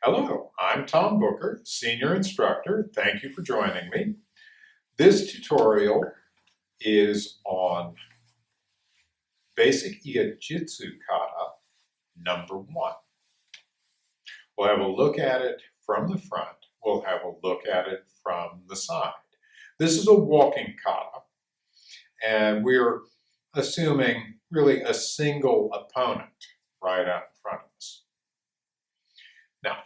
Hello, I'm Tom Booker, Senior Instructor. Thank you for joining me. This tutorial is on Basic Iaijutsu Kata number 1. We'll have a look at it from the front. We'll have a look at it from the side. This is a walking kata, and we're assuming really a single opponent right out in front of us. Now,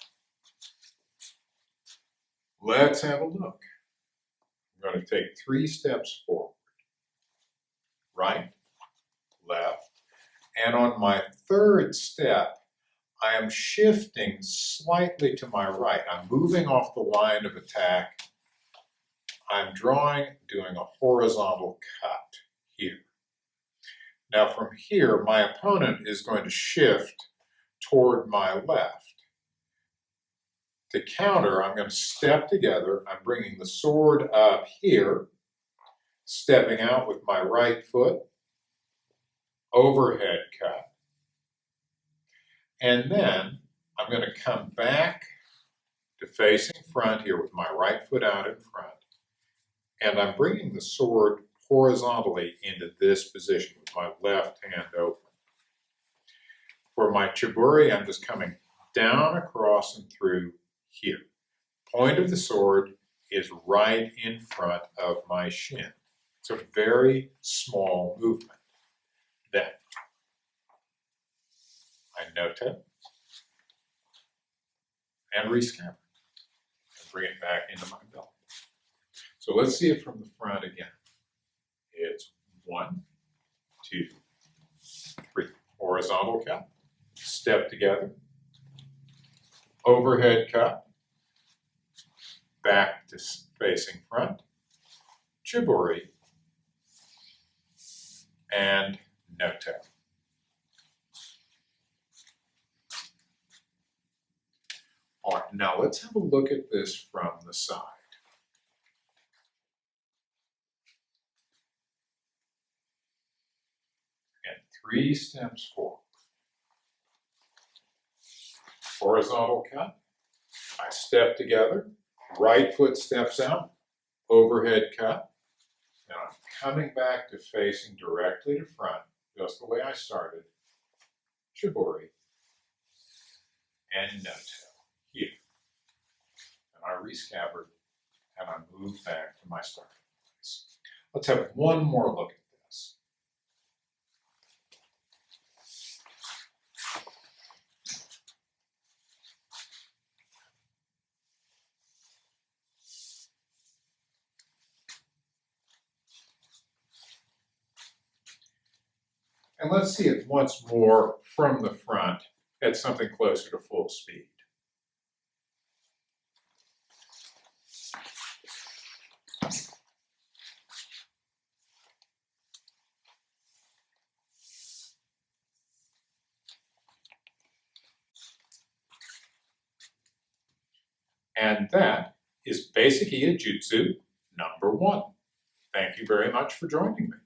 let's have a look. I'm going to take 3 steps forward. Right, left, and on my 3rd step, I am shifting slightly to my right. I'm moving off the line of attack. I'm doing a horizontal cut here. Now from here, my opponent is going to shift toward my left. To counter, I'm going to step together. I'm bringing the sword up here, stepping out with my right foot, overhead cut. And then I'm going to come back to facing front here with my right foot out in front. And I'm bringing the sword horizontally into this position with my left hand open. For my chiburi, I'm just coming down, across, and through here. Point of the sword is right in front of my shin. It's a very small movement. Then I note it and rescamper and bring it back into my belt. So let's see it from the front again. It's 1, 2, 3. Horizontal cut, step together, overhead cut, back to facing front, chiburi, and no-toe. All right, now let's have a look at this from the side. And 3 steps forward. Horizontal cut, I step together, right foot steps out, overhead cut. Now I'm coming back to facing directly to front, just the way I started, chiburi, and no-toe here. And I rescabbard, and I move back to my starting place. Let's have one more look at this. And let's see it once more from the front at something closer to full speed. And that is Basic Iaijutsu number 1. Thank you very much for joining me.